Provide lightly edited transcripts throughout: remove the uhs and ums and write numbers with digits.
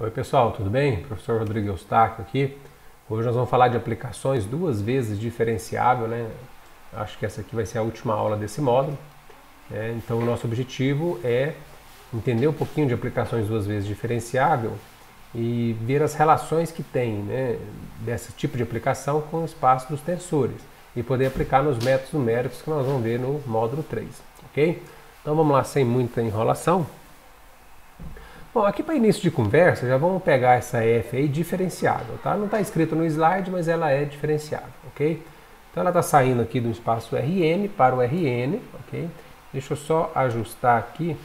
Oi pessoal, tudo bem? Professor Rodrigo Eustáquio aqui. Hoje nós vamos falar de aplicações duas vezes diferenciável, né? Acho que essa aqui vai ser a última aula desse módulo. Então o nosso objetivo é entender um pouquinho de aplicações duas vezes diferenciável e ver as relações que tem, né, desse tipo de aplicação com o espaço dos tensores e poder aplicar nos métodos numéricos que nós vamos ver no módulo 3, ok? Então vamos lá, sem muita enrolação. Bom, aqui para início de conversa, já vamos pegar essa f aí diferenciável, tá? Não está escrito no slide, mas ela é diferenciável, ok? Então ela está saindo aqui do espaço Rn para o Rn, ok? Deixa eu só ajustar aqui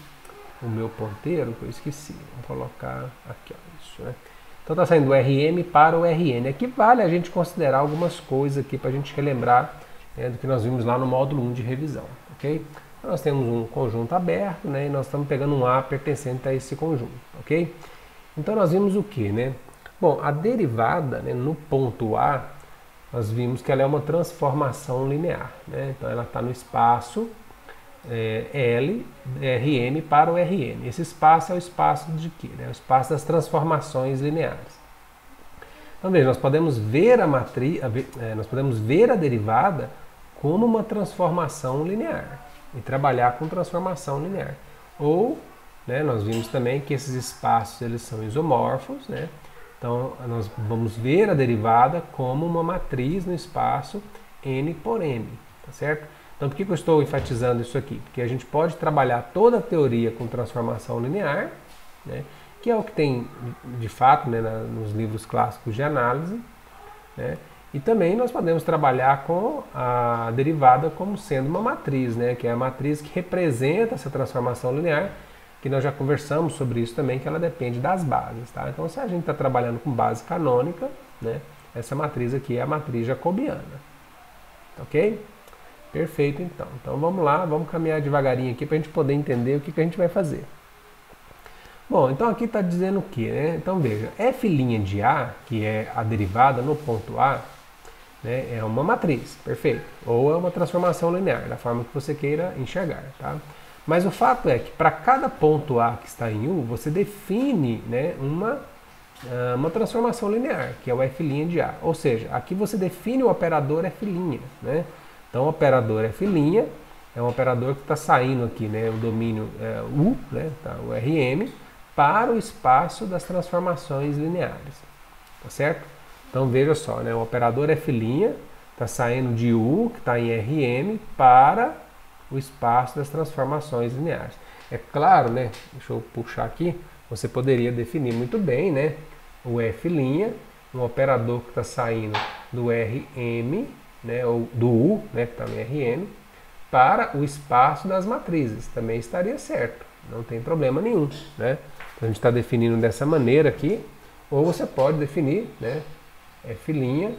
o meu ponteiro, que eu esqueci. Vou colocar aqui, ó, isso, né? Então está saindo do Rm para o Rn. Aqui vale a gente considerar algumas coisas aqui para a gente relembrar, né, do que nós vimos lá no módulo 1 de revisão, ok? Nós temos um conjunto aberto, né, e nós estamos pegando um A pertencente a esse conjunto, ok? Então nós vimos o que, né? Bom, a derivada, né, no ponto A, nós vimos que ela é uma transformação linear, né? Então ela está no espaço L, Rn para o Rn. Esse espaço é o espaço de quê? É o espaço das transformações lineares. Então veja, nós podemos ver nós podemos ver a derivada como uma transformação linear e trabalhar com transformação linear. Ou, né, nós vimos também que esses espaços eles são isomorfos, né? Então nós vamos ver a derivada como uma matriz no espaço n por m, tá certo? Então por que eu estou enfatizando isso aqui? Porque a gente pode trabalhar toda a teoria com transformação linear, né, que é o que tem de fato, né, nos livros clássicos de análise, né? E também nós podemos trabalhar com a derivada como sendo uma matriz, né? Que é a matriz que representa essa transformação linear, que nós já conversamos sobre isso também, que ela depende das bases, tá? Então se a gente está trabalhando com base canônica, né, essa matriz aqui é a matriz jacobiana, ok? Perfeito, então. Então vamos lá, vamos caminhar devagarinho aqui para a gente poder entender o que a gente vai fazer. Bom, então aqui está dizendo o que, né? Então veja, f' de A, que é a derivada no ponto A, né, é uma matriz, perfeito. Ou é uma transformação linear, da forma que você queira enxergar, tá? Mas o fato é que para cada ponto A que está em U, você define, né, uma transformação linear, que é o f' de A. Ou seja, aqui você define o operador f', né? Então o operador f' é um operador que está saindo aqui, né, o domínio U, né, tá, o Rm, para o espaço das transformações lineares, tá certo? Então veja só, né, o operador f' está saindo de U, que está em Rm, para o espaço das transformações lineares. É claro, né, deixa eu puxar aqui, você poderia definir muito bem, né, o f', um operador que está saindo do Rm, né, ou do U, né, que está no Rm, para o espaço das matrizes. Também estaria certo, não tem problema nenhum, né? Então a gente está definindo dessa maneira aqui, ou você pode definir, né, f'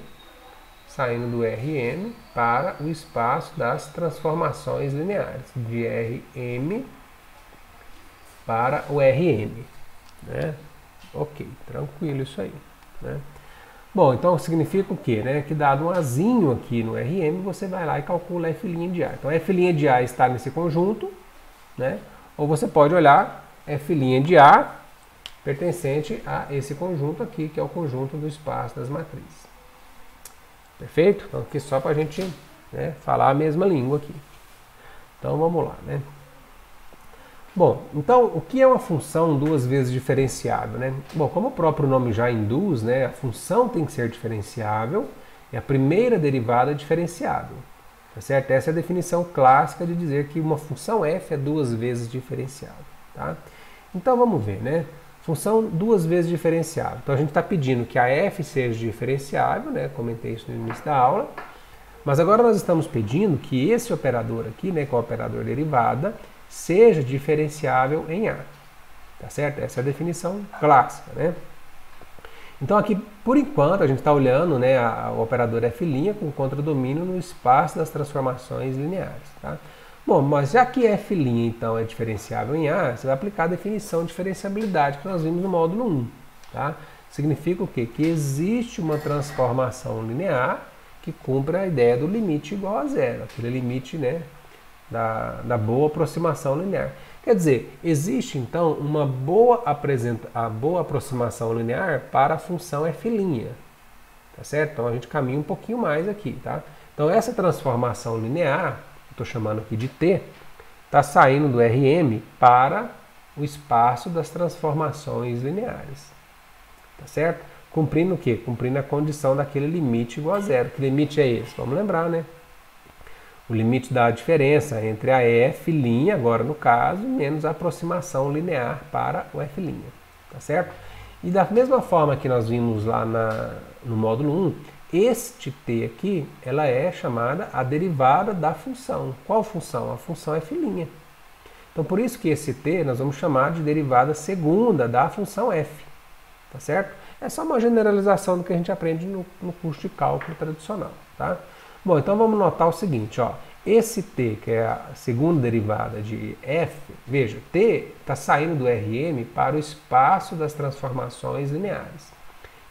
saindo do Rm para o espaço das transformações lineares, de Rm para o Rm, né? Ok, tranquilo isso aí, né? Bom, então significa o quê? Né? Que dado um azinho aqui no Rm, você vai lá e calcula f' de A. Então f' de A está nesse conjunto, né? Ou você pode olhar f' de A pertencente a esse conjunto aqui, que é o conjunto do espaço das matrizes. Perfeito? Então aqui só para a gente, né, falar a mesma língua aqui. Então vamos lá, né? Bom, então o que é uma função duas vezes diferenciável, né? Bom, como o próprio nome já induz, né, a função tem que ser diferenciável e a primeira derivada é diferenciável, tá certo? Essa é a definição clássica de dizer que uma função f é duas vezes diferenciável, tá? Então vamos ver, né? Função duas vezes diferenciável. Então a gente está pedindo que a f seja diferenciável, né? Comentei isso no início da aula. Mas agora nós estamos pedindo que esse operador aqui, né, que é o operador derivada, seja diferenciável em A. Tá certo? Essa é a definição clássica, né? Então aqui, por enquanto, a gente está olhando, né, o operador f' com contradomínio no espaço das transformações lineares, tá? Bom, mas já que f' então é diferenciável em A, você vai aplicar a definição de diferenciabilidade que nós vimos no módulo 1, tá? Significa o quê? Que existe uma transformação linear que cumpre a ideia do limite igual a zero, aquele limite, né, da boa aproximação linear. Quer dizer, existe então uma boa aproximação linear para a função f', tá certo? Então a gente caminha um pouquinho mais aqui, tá? Então essa transformação linear, estou chamando aqui de t, está saindo do Rm para o espaço das transformações lineares, tá certo? Cumprindo o quê? Cumprindo a condição daquele limite igual a zero. Que limite é esse? Vamos lembrar, né? O limite da diferença entre a f', agora no caso, menos a aproximação linear para o f', tá certo? E da mesma forma que nós vimos lá no módulo 1, este t aqui, ela é chamada a derivada da função. Qual função? A função f'. Então por isso que esse t nós vamos chamar de derivada segunda da função f, tá certo? É só uma generalização do que a gente aprende no curso de cálculo tradicional, tá? Bom, então vamos notar o seguinte, ó. Esse t, que é a segunda derivada de f, veja, t está saindo do Rm para o espaço das transformações lineares.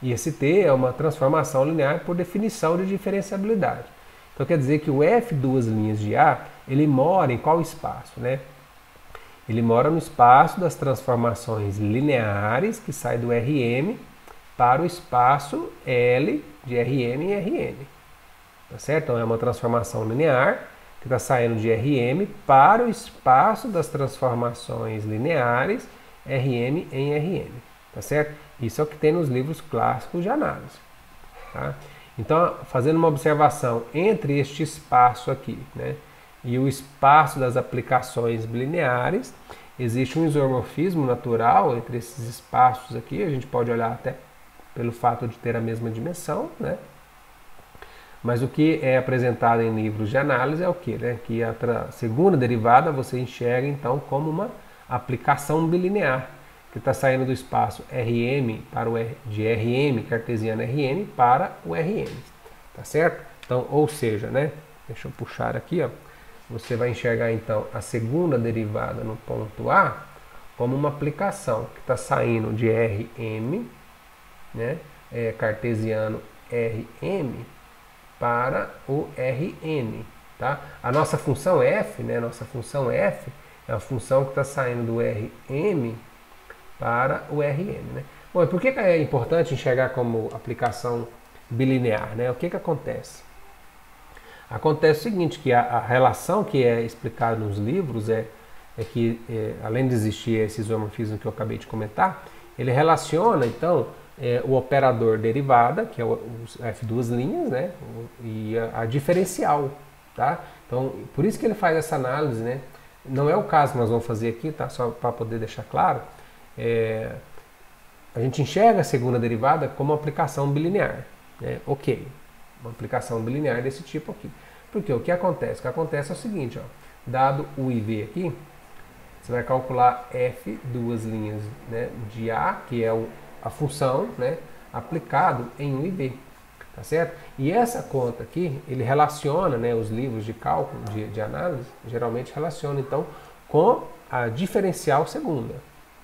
E esse t é uma transformação linear por definição de diferenciabilidade. Então quer dizer que o f duas linhas de A, ele mora em qual espaço, né? Ele mora no espaço das transformações lineares, que sai do Rm, para o espaço L de Rm em Rn. Tá certo? Então é uma transformação linear que está saindo de Rm para o espaço das transformações lineares Rm em Rn. Tá certo? Isso é o que tem nos livros clássicos de análise. Tá? Então, fazendo uma observação entre este espaço aqui, né, e o espaço das aplicações bilineares, existe um isomorfismo natural entre esses espaços aqui. A gente pode olhar até pelo fato de ter a mesma dimensão, né? Mas o que é apresentado em livros de análise é o que? Né? Que a segunda derivada você enxerga então como uma aplicação bilinear, que está saindo do espaço Rm para de Rm, cartesiano Rm, para o Rn. Tá certo? Então, ou seja, né? Deixa eu puxar aqui, ó. Você vai enxergar então a segunda derivada no ponto A como uma aplicação que está saindo de Rm, né? Cartesiano Rm, para o Rn, tá? A nossa função f, né? Nossa função f é a função que está saindo do Rm para o Rn, né? Bom, e por que é importante enxergar como aplicação bilinear, né? O que acontece? Acontece o seguinte, que a relação que é explicada nos livros é que, além de existir esse isomorfismo que eu acabei de comentar, ele relaciona, então, o operador derivada, que é o f duas linhas, né, e a diferencial, tá? Então, por isso que ele faz essa análise, né? Não é o caso que nós vamos fazer aqui, tá? Só para poder deixar claro, a gente enxerga a segunda derivada como uma aplicação bilinear, né? Ok, uma aplicação bilinear desse tipo aqui. Porque o que acontece? O que acontece é o seguinte, ó, dado u e v aqui, você vai calcular f duas linhas, né, de A, que é a função, né, aplicado em u e v, tá certo? E essa conta aqui, ele relaciona, né, os livros de cálculo, de análise, geralmente relaciona então com a diferencial segunda,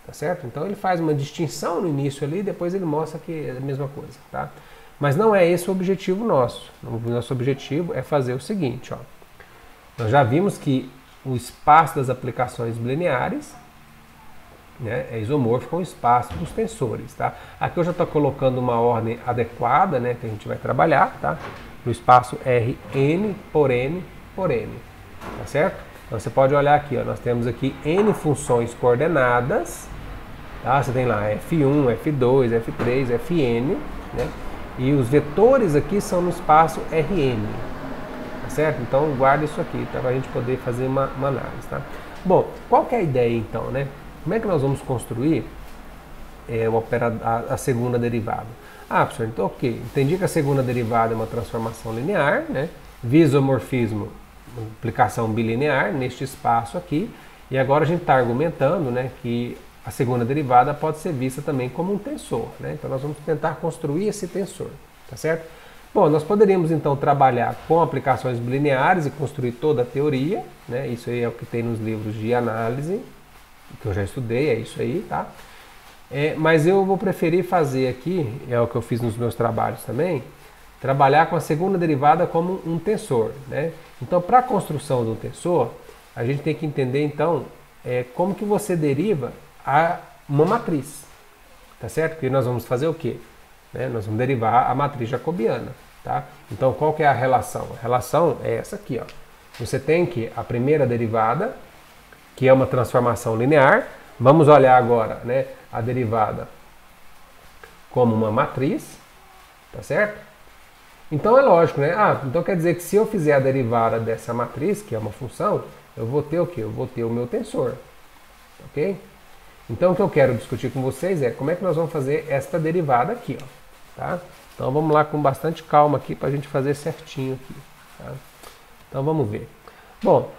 tá certo? Então ele faz uma distinção no início ali, depois ele mostra que é a mesma coisa, tá? Mas não é esse o objetivo nosso. O nosso objetivo é fazer o seguinte, ó. Nós já vimos que o espaço das aplicações bilineares, né, é isomórfico com o espaço dos tensores, tá? Aqui eu já estou colocando uma ordem adequada, né, que a gente vai trabalhar, tá? No espaço Rn por N por N, tá certo? Então você pode olhar aqui, ó, nós temos aqui N funções coordenadas, tá? Você tem lá F1, F2, F3, Fn, né? E os vetores aqui são no espaço Rn, tá certo? Então guarda isso aqui, tá? Para a gente poder fazer uma análise, tá? Bom, qual que é a ideia então, né? Como é que nós vamos construir a segunda derivada? Ah, professor, então ok, entendi que a segunda derivada é uma transformação linear, né? Via isomorfismo, aplicação bilinear neste espaço aqui, e agora a gente está argumentando, né, que a segunda derivada pode ser vista também como um tensor, né? Então nós vamos tentar construir esse tensor, tá certo? Bom, nós poderíamos então trabalhar com aplicações bilineares e construir toda a teoria, né? Isso aí é o que tem nos livros de análise, que eu já estudei, é isso aí, tá? Mas eu vou preferir fazer aqui, é o que eu fiz nos meus trabalhos também, trabalhar com a segunda derivada como um tensor, né? Então, para a construção de um tensor, a gente tem que entender então como que você deriva uma matriz, tá certo? Porque nós vamos fazer o quê? Nós vamos derivar a matriz jacobiana, tá? Então, qual que é a relação? A relação é essa aqui, ó. Você tem que a primeira derivada, que é uma transformação linear. Vamos olhar agora, né, a derivada como uma matriz, tá certo? Então é lógico, né? Então quer dizer que se eu fizer a derivada dessa matriz, que é uma função, eu vou ter o quê? Eu vou ter o meu tensor, ok? Então o que eu quero discutir com vocês é como é que nós vamos fazer esta derivada aqui, ó, tá? Então vamos lá com bastante calma aqui para a gente fazer certinho aqui, tá? Então vamos ver. Bom,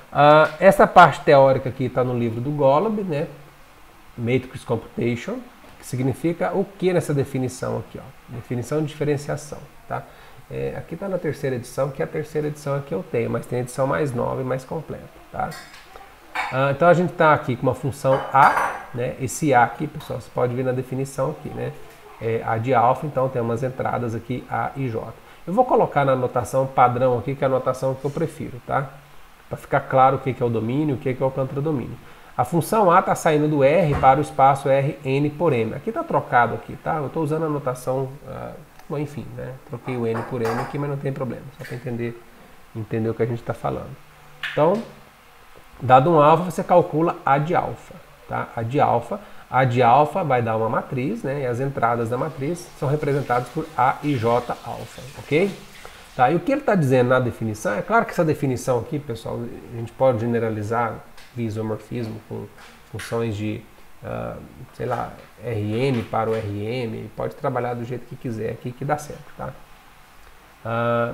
essa parte teórica aqui está no livro do Golub, né? Matrix Computation, que significa o que nessa definição aqui, ó? Definição de diferenciação, tá? Aqui está na terceira edição, que é a terceira edição é que eu tenho, mas tem edição mais nova e mais completa, tá? Então a gente está aqui com uma função A, né? Esse A aqui, pessoal, você pode ver na definição aqui, né? A de alfa, então tem umas entradas aqui A e J. Eu vou colocar na anotação padrão aqui, que é a anotação que eu prefiro, tá? Para ficar claro o que é o domínio, o que é o contradomínio. A função A está saindo do R para o espaço Rn por M. Aqui está trocado aqui, tá? Eu estou usando a anotação, bom, enfim, né? Troquei o N por M aqui, mas não tem problema, só para entender o que a gente está falando. Então, dado um alfa, você calcula A de alfa, tá? A de alfa vai dar uma matriz, né? E as entradas da matriz são representadas por A e J alfa, ok? Tá, e o que ele está dizendo na definição, é claro que essa definição aqui, pessoal, a gente pode generalizar via isomorfismo com funções de, sei lá, Rn para o Rm, pode trabalhar do jeito que quiser aqui que dá certo, tá?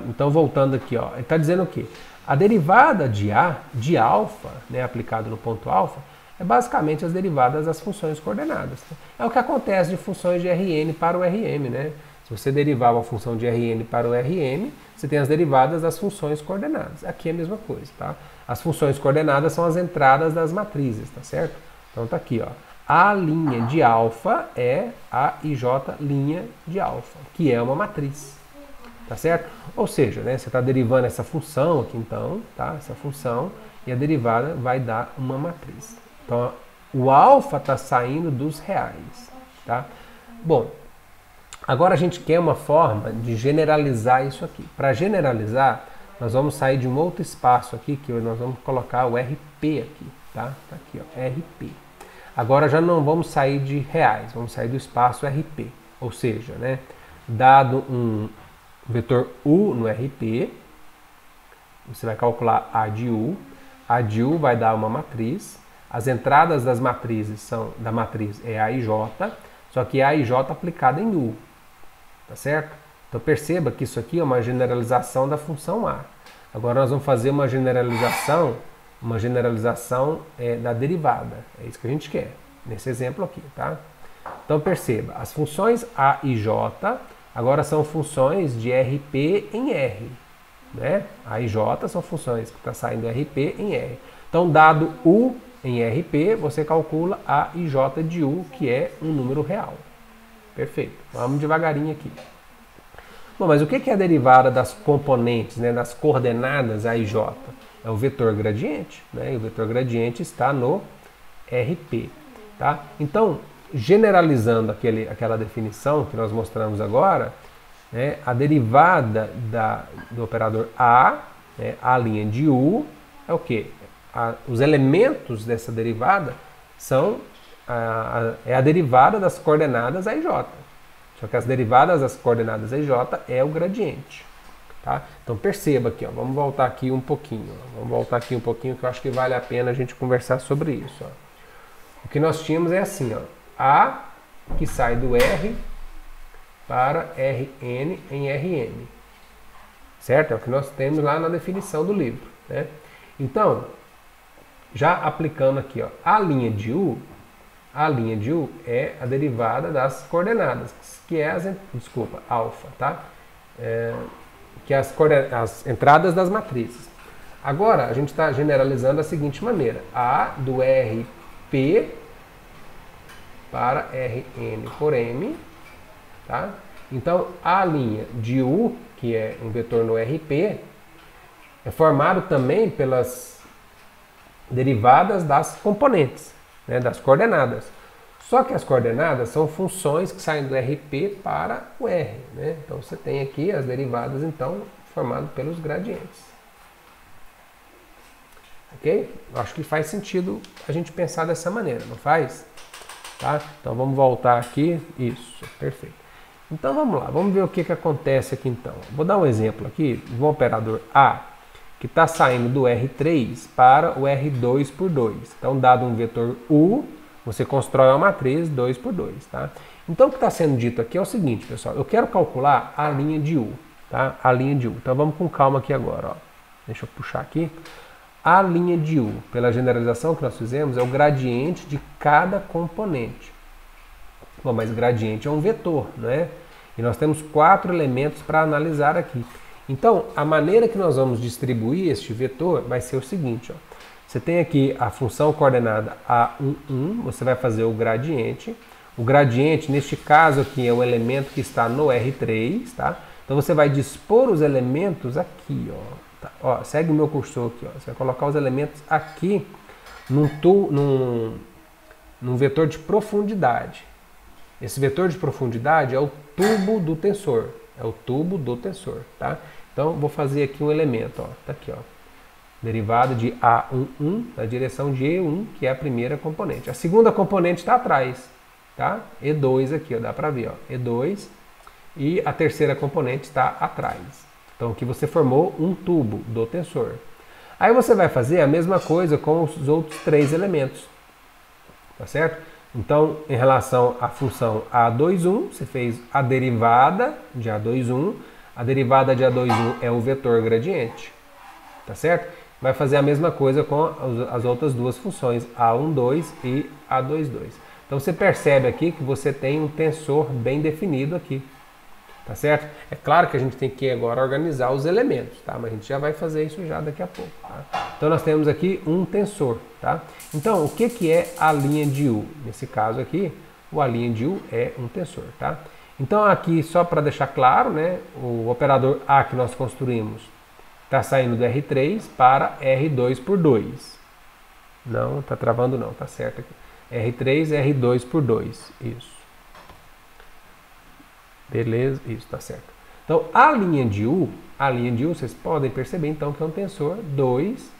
Então voltando aqui, ó, ele está dizendo o quê? A derivada de A, de alfa, né, aplicado no ponto alfa, é basicamente as derivadas das funções coordenadas. Tá? É o que acontece de funções de Rn para o Rm, né? Se você derivar uma função de Rn para o Rm, você tem as derivadas das funções coordenadas. Aqui é a mesma coisa, tá? As funções coordenadas são as entradas das matrizes, tá certo? Então tá aqui, ó. A' de alfa é A e J' de alfa, que é uma matriz, tá certo? Ou seja, né, você está derivando essa função aqui então, tá? Essa função, e a derivada vai dar uma matriz. Então o alfa está saindo dos reais, tá? Bom, agora a gente quer uma forma de generalizar isso aqui. Para generalizar, nós vamos sair de um outro espaço aqui, que nós vamos colocar o RP aqui, tá? Tá aqui, ó, RP. Agora já não vamos sair de reais, vamos sair do espaço RP. Ou seja, né, dado um vetor U no RP, você vai calcular A de U. A de U vai dar uma matriz. As entradas das matrizes da matriz é A e J, só que A e J aplicada em U. Tá certo? Então perceba que isso aqui é uma generalização da função A. Agora nós vamos fazer uma generalização da derivada. É isso que a gente quer, nesse exemplo aqui, tá? Então perceba, as funções A e J agora são funções de RP em R. Né? A e J são funções que está saindo RP em R. Então, dado U em RP, você calcula A e J de U, que é um número real. Perfeito. Vamos devagarinho aqui. Bom, mas o que é a derivada das componentes, né, das coordenadas A e J? É o vetor gradiente, né? E o vetor gradiente está no RP. Tá? Então, generalizando aquela definição que nós mostramos agora, né, a derivada do operador A, né, A' de U, é o quê? Os elementos dessa derivada são a derivada das coordenadas A e J. Só que as derivadas das coordenadas A e J é o gradiente. Tá? Então perceba aqui, ó, vamos voltar aqui um pouquinho. Vamos voltar aqui um pouquinho que eu acho que vale a pena a gente conversar sobre isso. Ó. O que nós tínhamos é assim, ó, A que sai do R para Rn em Rm. Certo? É o que nós temos lá na definição do livro. Né? Então, já aplicando aqui, ó, a' de U é a derivada das coordenadas, que é alfa, tá? Que é as entradas das matrizes. Agora, a gente está generalizando da seguinte maneira. A do RP para Rn por M, tá? Então, a' de U, que é um vetor no RP, é formado também pelas derivadas das componentes, né, das coordenadas. Só que as coordenadas são funções que saem do RP para o R, né? Então você tem aqui as derivadas então formadas pelos gradientes. Ok? Eu acho que faz sentido a gente pensar dessa maneira, não faz? Tá? Então vamos voltar aqui. Isso, perfeito. Então vamos lá, vamos ver o que acontece aqui então. Vou dar um exemplo aqui de um operador A que está saindo do R3 para o R2 por 2. Então, dado um vetor U, você constrói uma matriz 2 por 2. Tá? Então o que está sendo dito aqui é o seguinte, pessoal. Eu quero calcular a linha de U. Tá? A linha de U. Então vamos com calma aqui agora. Ó. Deixa eu puxar aqui. A linha de U, pela generalização que nós fizemos, é o gradiente de cada componente. Bom, mas gradiente é um vetor, né? E nós temos 4 elementos para analisar aqui. Então, a maneira que nós vamos distribuir este vetor vai ser o seguinte. Ó. Você tem aqui a função coordenada A11, você vai fazer o gradiente. O gradiente, neste caso aqui, é o elemento que está no R3, tá? Então você vai dispor os elementos aqui, ó. Tá, ó, segue o meu cursor aqui, ó. Você vai colocar os elementos aqui num vetor de profundidade. Esse vetor de profundidade é o tubo do tensor. É o tubo do tensor, tá? Então vou fazer aqui um elemento, ó. Tá aqui, ó. Derivada de A11 na direção de E1, que é a primeira componente. A segunda componente está atrás, tá? E2 aqui, ó, dá para ver, ó. E2 e a terceira componente está atrás. Então aqui você formou um tubo do tensor. Aí você vai fazer a mesma coisa com os outros 3 elementos, tá certo? Então, em relação à função A21, você fez a derivada de A21. A derivada de A21 é o vetor gradiente, tá certo? Vai fazer a mesma coisa com as outras duas funções, A12 e A22. Então você percebe aqui que você tem um tensor bem definido aqui, tá certo? É claro que a gente tem que agora organizar os elementos, tá? Mas a gente já vai fazer isso já daqui a pouco, tá? Então nós temos aqui um tensor, tá? Então o que é a linha de U? Nesse caso aqui, a linha de U é um tensor, tá? Então aqui, só para deixar claro, né, o operador A que nós construímos está saindo do R3 para R2 por 2. Não, está travando não, tá certo aqui. R3, R2 por 2, isso. Beleza, isso, tá certo. Então, a linha de U, vocês podem perceber então que é um tensor 2,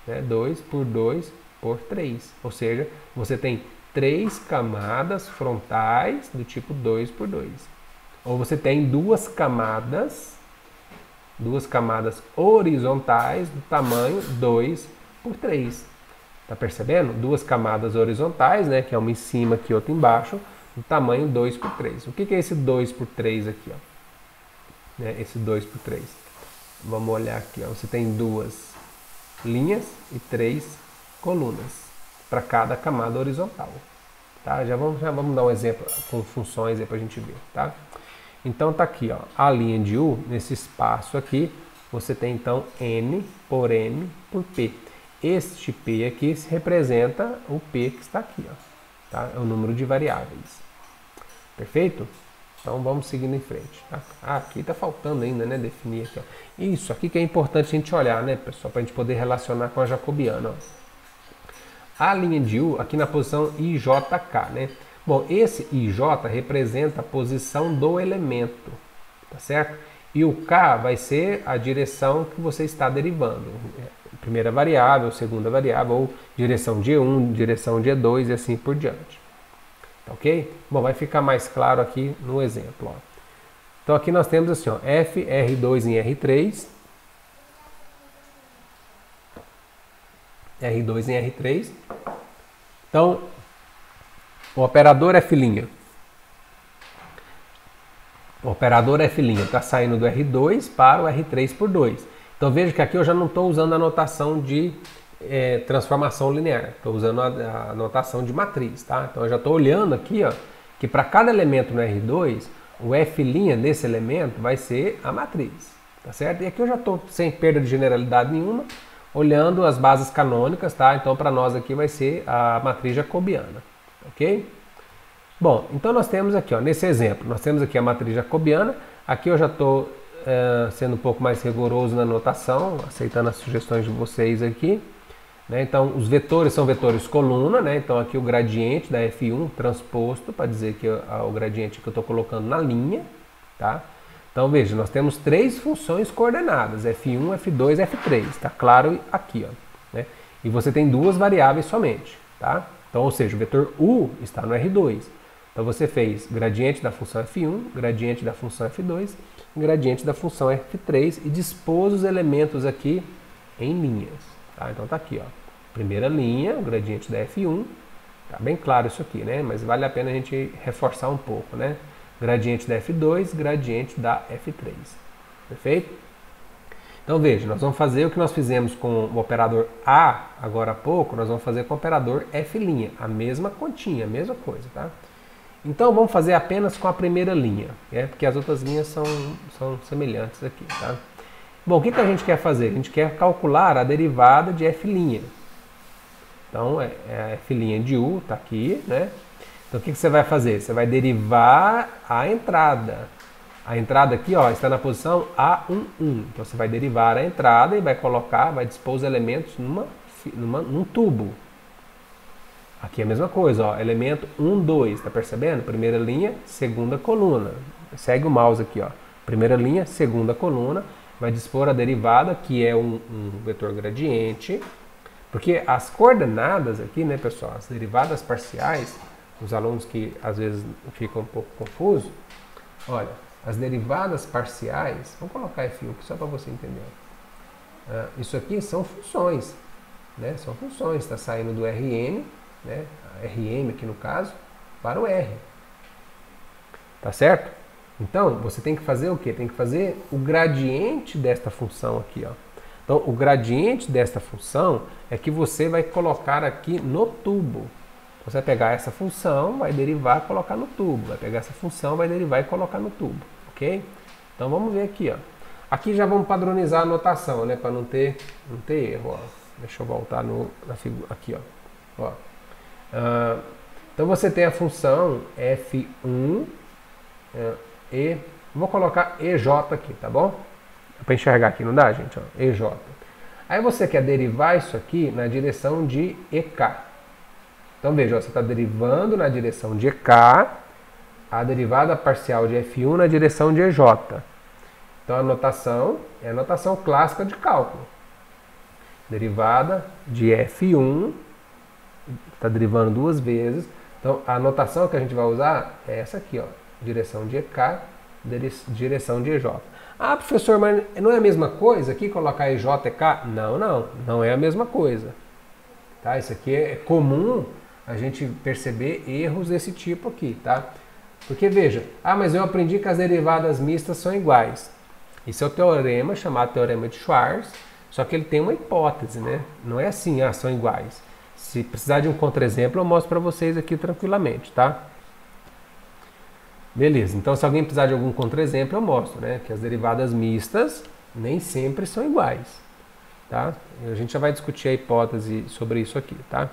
né, 2 por 2 por 3. Ou seja, você tem 3 camadas frontais do tipo 2 por 2. Ou você tem duas camadas horizontais do tamanho 2 por 3. Tá percebendo? Duas camadas horizontais, né, que é uma em cima aqui e outra embaixo, do tamanho 2 por 3. O que é esse 2 por 3 aqui, ó? Né, esse 2 por 3. Vamos olhar aqui, ó. Você tem 2 linhas e 3 colunas para cada camada horizontal. Tá? Já vamos dar um exemplo com funções aí para a gente ver, tá? Então tá aqui, ó, a linha de U, nesse espaço aqui, você tem então N por P. Este P aqui se representa o P que está aqui, ó, tá? É o número de variáveis. Perfeito? Então vamos seguindo em frente. Tá? Ah, aqui está faltando ainda, né, definir aqui, ó. Isso aqui que é importante a gente olhar, né, pessoal, para a gente poder relacionar com a jacobiana, ó. A linha de U aqui na posição IJK, né? Bom, esse IJ representa a posição do elemento, tá certo? E o K vai ser a direção que você está derivando. Primeira variável, segunda variável, ou direção de E1, direção de E2 e assim por diante. Tá ok? Bom, vai ficar mais claro aqui no exemplo, ó. Então aqui nós temos assim, ó, F, R2 em R3. R2 em R3. Então, o operador F'. O operador F' está saindo do R2 para o R3 por 2. Então veja que aqui eu já não estou usando a notação de transformação linear. Estou usando a notação de matriz, tá? Então eu já estou olhando aqui, ó, que para cada elemento no R2, o F' desse elemento vai ser a matriz, tá certo? E aqui eu já estou sem perda de generalidade nenhuma, olhando as bases canônicas, tá? Então para nós aqui vai ser a matriz jacobiana, ok? Bom, então nós temos aqui, ó, nesse exemplo, nós temos aqui a matriz jacobiana. Aqui eu já estou sendo um pouco mais rigoroso na notação, aceitando as sugestões de vocês aqui. né? Então, os vetores são vetores coluna, né? Então, aqui o gradiente da F1 transposto, para dizer que o gradiente que eu estou colocando na linha, tá? Então, veja, nós temos três funções coordenadas, F1, F2 e F3, tá claro aqui, ó, né? E você tem duas variáveis somente, tá? Então, ou seja, o vetor U está no R2. Então, você fez gradiente da função F1, gradiente da função F2, gradiente da função F3 e dispôs os elementos aqui em linhas. Tá? Então tá aqui, ó. Primeira linha, o gradiente da F1. Tá bem claro isso aqui, né? Mas vale a pena a gente reforçar um pouco, né? Gradiente da F2, gradiente da F3. Perfeito? Então veja, nós vamos fazer o que nós fizemos com o operador A agora há pouco, nós vamos fazer com o operador F', a mesma continha, a mesma coisa, tá? Então vamos fazer apenas com a primeira linha, porque as outras linhas são semelhantes aqui, tá? Bom, o que a gente quer fazer? A gente quer calcular a derivada de F'. Então, a F' de U está aqui, né? Então, o que você vai fazer? Você vai derivar a entrada. A entrada aqui, ó, está na posição A11. Então, você vai derivar a entrada e vai colocar, vai dispor os elementos num tubo. Aqui é a mesma coisa, ó, elemento 1, 2, tá percebendo? Primeira linha, segunda coluna. Segue o mouse aqui, ó. Primeira linha, segunda coluna. Vai dispor a derivada, que é um vetor gradiente. Porque as coordenadas aqui, né, pessoal, as derivadas parciais, os alunos que às vezes ficam um pouco confusos, olha, as derivadas parciais, vamos colocar F1 aqui só para você entender. Isso aqui são funções, né? São funções, está saindo do Rn, né, a Rm aqui no caso, para o R. Tá certo? Então, você tem que fazer o quê? Tem que fazer o gradiente desta função aqui, ó. Então, o gradiente desta função é que você vai colocar aqui no tubo. Você vai pegar essa função, vai derivar e colocar no tubo. Vai pegar essa função, vai derivar e colocar no tubo. Ok? Então, vamos ver aqui, ó. Aqui já vamos padronizar a notação, né? Para não ter erro, ó. Deixa eu voltar na figura. Aqui, ó. Então, você tem a função F1 e... Vou colocar EJ aqui, tá bom? Para enxergar aqui, não dá, gente? Ó, EJ. Aí você quer derivar isso aqui na direção de EK. Então veja, ó, você está derivando na direção de EK, a derivada parcial de F1 na direção de EJ. Então a notação é a notação clássica de cálculo. Derivada de F1, está derivando duas vezes. Então a notação que a gente vai usar é essa aqui, ó, direção de EK, direção de EJ. Ah, professor, mas não é a mesma coisa aqui colocar EJ, EK? Não é a mesma coisa. Tá? Isso aqui é comum a gente perceber erros desse tipo aqui, tá? Porque veja, mas eu aprendi que as derivadas mistas são iguais. Isso é o teorema chamado teorema de Schwarz, só que ele tem uma hipótese, né? Não é assim, são iguais. Se precisar de um contra-exemplo, eu mostro para vocês aqui tranquilamente, tá? Beleza, então se alguém precisar de algum contra-exemplo, eu mostro, né? Que as derivadas mistas nem sempre são iguais, tá? A gente já vai discutir a hipótese sobre isso aqui, tá?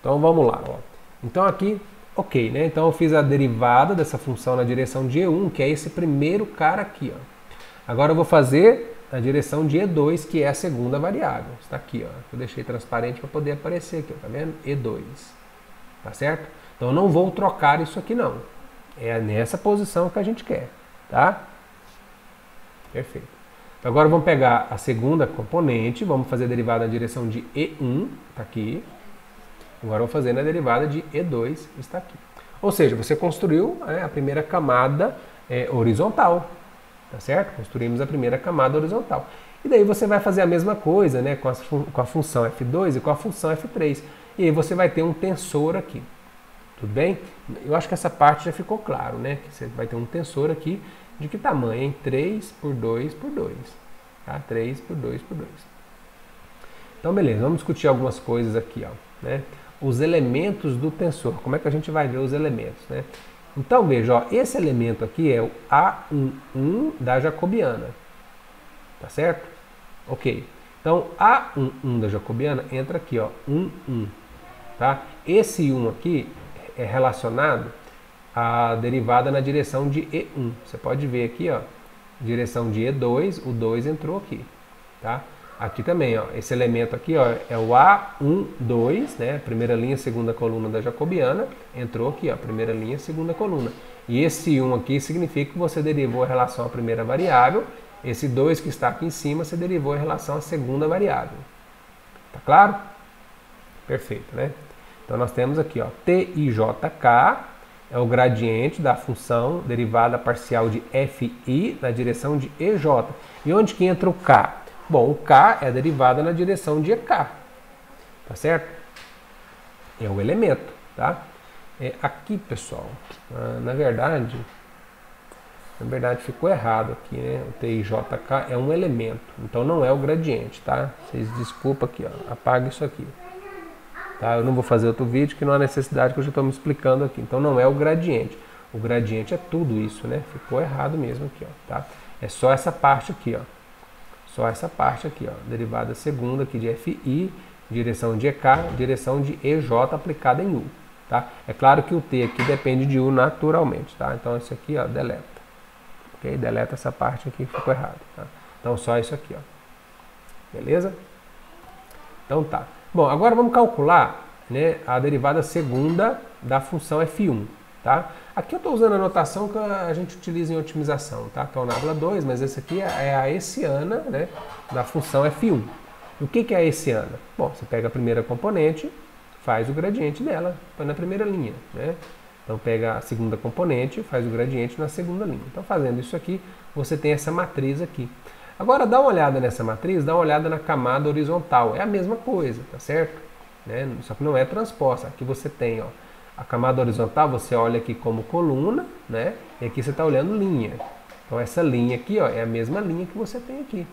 Então vamos lá, ó. Então aqui, ok, né? Então eu fiz a derivada dessa função na direção de E1, que é esse primeiro cara aqui, ó. Agora eu vou fazer a direção de E2, que é a segunda variável. Está aqui, ó. Eu deixei transparente para poder aparecer aqui, ó, tá vendo? E2, tá certo? Então eu não vou trocar isso aqui não. É nessa posição que a gente quer, tá? Perfeito. Então, agora vamos pegar a segunda componente, vamos fazer a derivada na direção de E1, está aqui. Agora vou fazer na derivada de E2, está aqui. Ou seja, você construiu a primeira camada horizontal, tá certo? Construímos a primeira camada horizontal. E daí você vai fazer a mesma coisa, né, com a função F2 e com a função F3. E aí você vai ter um tensor aqui. Tudo bem? Eu acho que essa parte já ficou claro, né? Que você vai ter um tensor aqui de que tamanho? Hein? 3 por 2 por 2. Tá? 3 por 2 por 2. Então, beleza. Vamos discutir algumas coisas aqui, ó, né? Os elementos do tensor. Como é que a gente vai ver os elementos, né? Então, veja, ó, esse elemento aqui é o A11 da jacobiana. Tá certo? Ok. Então, A11 da jacobiana entra aqui, ó, 1, 1. Tá? Esse 1 aqui é relacionado à derivada na direção de E1. Você pode ver aqui, ó, direção de E2, o 2 entrou aqui, tá? Aqui também, ó, esse elemento aqui, ó, é o A1, 2, né? Primeira linha, segunda coluna da jacobiana. Entrou aqui, ó, primeira linha, segunda coluna. E esse 1 aqui significa que você derivou a relação à primeira variável. Esse 2 que está aqui em cima, você derivou a relação à segunda variável. Tá claro? Perfeito, né? Então nós temos aqui, ó, TIJK é o gradiente da função derivada parcial de FI na direção de EJ. E onde que entra o K? Bom, o K é a derivada na direção de EK, tá certo? É o elemento, tá? Aqui, pessoal, na verdade ficou errado aqui, né? O TIJK é um elemento, então não é o gradiente, tá? Vocês desculpa aqui, ó, apaga isso aqui. Tá? Eu não vou fazer outro vídeo que não há necessidade, que eu já estou me explicando aqui. Então não é o gradiente. O gradiente é tudo isso, né? Ficou errado mesmo aqui, ó, tá? É só essa parte aqui, ó. Só essa parte aqui, ó, derivada segunda aqui de FI, direção de EK, direção de EJ aplicada em U, tá? É claro que o T aqui depende de U naturalmente, tá? Então isso aqui, ó, deleta. Ok? Deleta essa parte aqui que ficou errado, tá? Então só isso aqui, ó. Beleza? Então tá. Bom, agora vamos calcular, né, a derivada segunda da função F1, tá? Aqui eu estou usando a notação que a gente utiliza em otimização, tá? Que é o nabla 2, mas esse aqui é a hessiana, né, da função F1. E o que é a hessiana? Bom, você pega a primeira componente, faz o gradiente dela, põe na primeira linha, né? Então pega a segunda componente, faz o gradiente na segunda linha. Então fazendo isso aqui, você tem essa matriz aqui. Agora dá uma olhada nessa matriz, dá uma olhada na camada horizontal. É a mesma coisa, tá certo? Né? Só que não é transposta. Aqui você tem, ó, a camada horizontal, você olha aqui como coluna, né? E aqui você está olhando linha. Então essa linha aqui, ó, é a mesma linha que você tem aqui.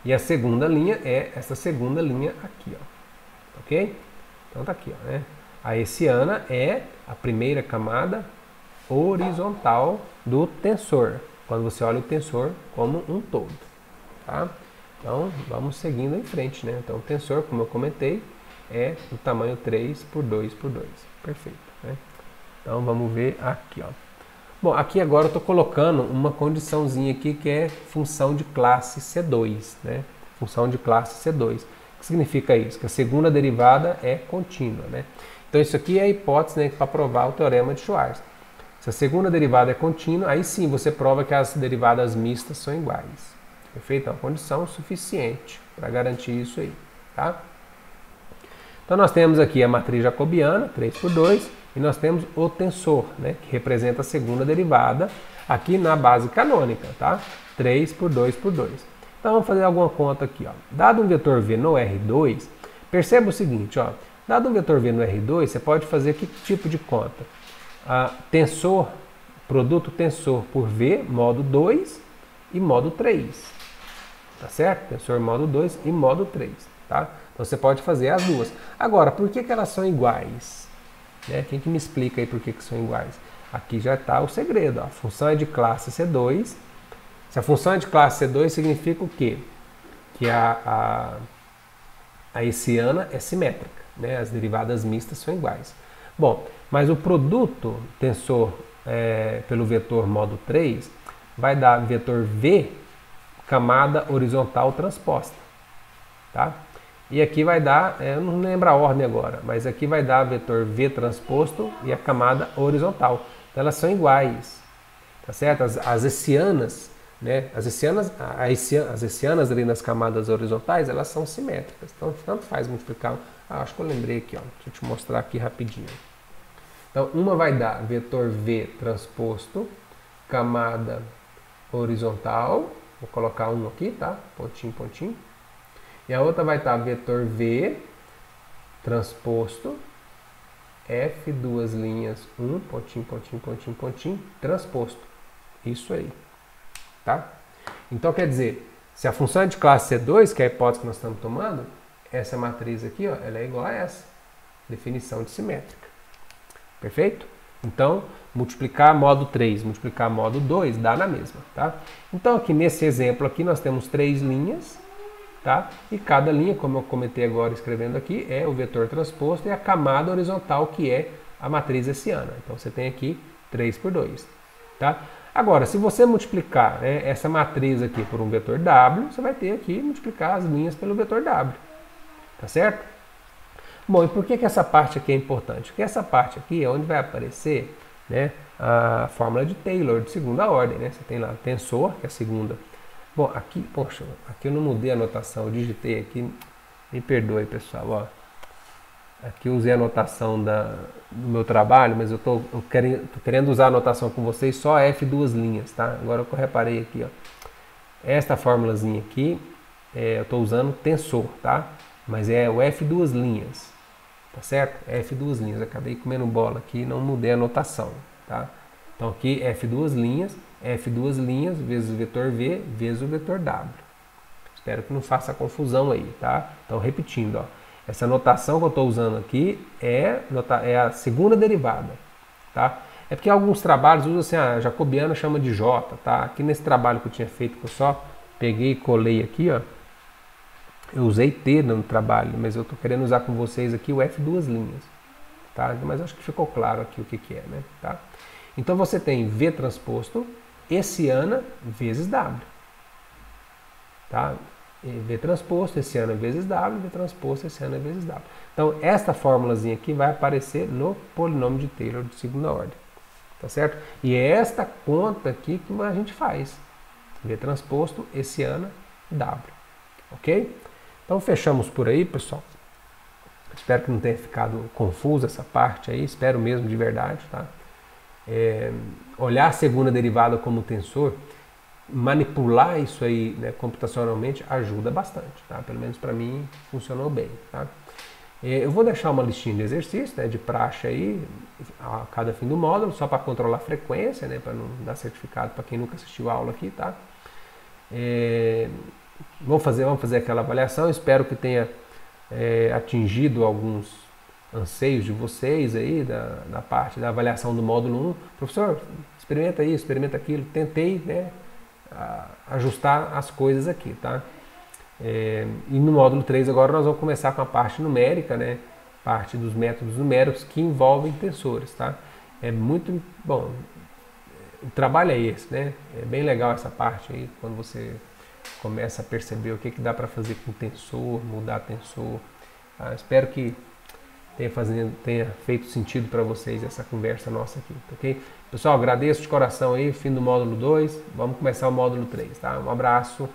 E a segunda linha é essa segunda linha aqui, ó. Ok? Então tá aqui, ó, né? A hessiana é a primeira camada horizontal do tensor, quando você olha o tensor como um todo, tá? Então vamos seguindo em frente, né? Então o tensor, como eu comentei, é o tamanho 3 por 2 por 2. Perfeito, né? Então vamos ver aqui, ó. Bom, aqui agora eu estou colocando uma condiçãozinha aqui que é função de classe C2, né? Função de classe C2. O que significa isso? Que a segunda derivada é contínua, né? Então isso aqui é a hipótese, né, para provar o teorema de Schwarz. Se a segunda derivada é contínua, aí sim você prova que as derivadas mistas são iguais. Perfeito? É uma condição suficiente para garantir isso aí, tá? Então nós temos aqui a matriz jacobiana, 3 por 2, e nós temos o tensor, né, que representa a segunda derivada aqui na base canônica, tá? 3 por 2 por 2. Então vamos fazer alguma conta aqui, ó. Dado um vetor V no R2, perceba o seguinte, ó. Dado um vetor V no R2, você pode fazer que tipo de conta? Tensor, produto tensor por V, modo 2 e modo 3. Tá certo? Tensor modo 2 e modo 3. Tá? Então você pode fazer as duas. Agora, por que elas são iguais? Né? Quem que me explica aí por que são iguais? Aqui já está o segredo. Ó. A função é de classe C2. Se a função é de classe C2, significa o quê? Que a hessiana é simétrica. Né? As derivadas mistas são iguais. Bom, mas o produto tensor pelo vetor modo 3 vai dar vetor V camada horizontal transposta. Tá? E aqui vai dar, eu não lembro a ordem agora, mas aqui vai dar vetor V transposto e a camada horizontal. Então elas são iguais. Tá certo? As hessianas, né? As hessianas ali nas camadas horizontais, elas são simétricas. Então tanto faz multiplicar. Acho que eu lembrei aqui, ó. Deixa eu te mostrar aqui rapidinho. Então, uma vai dar vetor V transposto, camada horizontal. Vou colocar um aqui, tá? Pontinho, pontinho. E a outra vai estar vetor V transposto, F, duas linhas, pontinho, pontinho, pontinho, pontinho, transposto. Isso aí. Tá? Então, quer dizer, se a função é de classe C2, que é a hipótese que nós estamos tomando, essa matriz aqui, ó, ela é igual a essa. Definição de simétrica. Perfeito? Então, multiplicar modo 3, multiplicar modo 2, dá na mesma, tá? Então, aqui nesse exemplo aqui, nós temos 3 linhas, tá? E cada linha, como eu comentei agora escrevendo aqui, é o vetor transposto e a camada horizontal, que é a matriz hessiana. Então, você tem aqui 3 por 2, tá? Agora, se você multiplicar, né, essa matriz aqui por um vetor W, você vai ter aqui multiplicar as linhas pelo vetor W. Tá certo? Bom, e por que essa parte aqui é importante? Porque essa parte aqui é onde vai aparecer, né, a fórmula de Taylor de segunda ordem. Né? Você tem lá tensor, que é a segunda. Bom, aqui, poxa, aqui eu não mudei a notação, eu digitei aqui, me perdoe pessoal, ó. Aqui eu usei a notação do meu trabalho, mas eu tô querendo usar a notação com vocês só F duas linhas, tá? Agora eu reparei aqui, ó. Esta formulazinha aqui, eu estou usando tensor, tá? Mas é o F duas linhas, tá certo? F duas linhas, eu acabei comendo bola aqui e não mudei a notação, tá? Então aqui F duas linhas vezes o vetor V vezes o vetor W. Espero que não faça confusão aí, tá? Então repetindo, ó. Essa notação que eu estou usando aqui é a segunda derivada, tá? É porque alguns trabalhos usam assim, a jacobiana chama de J, tá? Aqui nesse trabalho que eu tinha feito, que eu só peguei e colei aqui, ó. Eu usei T no trabalho, mas eu estou querendo usar com vocês aqui o F duas linhas, tá? Mas acho que ficou claro aqui o que é, né? Tá? Então você tem V transposto hessiana vezes W, tá? V transposto hessiana vezes W, V transposto hessiana vezes W. Então esta formulazinha aqui vai aparecer no polinômio de Taylor de segunda ordem, tá certo? E é esta conta aqui que a gente faz, V transposto hessiana W, ok? Então fechamos por aí, pessoal. Espero que não tenha ficado confuso essa parte aí, espero mesmo de verdade, tá? Olhar a segunda derivada como tensor, manipular isso aí, né, computacionalmente ajuda bastante, tá? Pelo menos para mim funcionou bem, tá? Eu vou deixar uma listinha de exercícios, né, de praxe aí a cada fim do módulo, só para controlar a frequência, né, para não dar certificado para quem nunca assistiu a aula aqui, tá? Vamos fazer aquela avaliação, espero que tenha atingido alguns anseios de vocês aí, da parte da avaliação do módulo 1. Professor, experimenta isso, experimenta aquilo, tentei, né, ajustar as coisas aqui, tá? E no módulo 3 agora nós vamos começar com a parte numérica, né, parte dos métodos numéricos que envolvem tensores, tá? É muito bom, o trabalho é esse, né? É bem legal essa parte aí, quando você começa a perceber o que dá para fazer com tensor, mudar tensor. Tá? Espero que tenha feito sentido para vocês essa conversa nossa aqui, ok? Pessoal, agradeço de coração aí, fim do módulo 2, vamos começar o módulo 3, tá? Um abraço.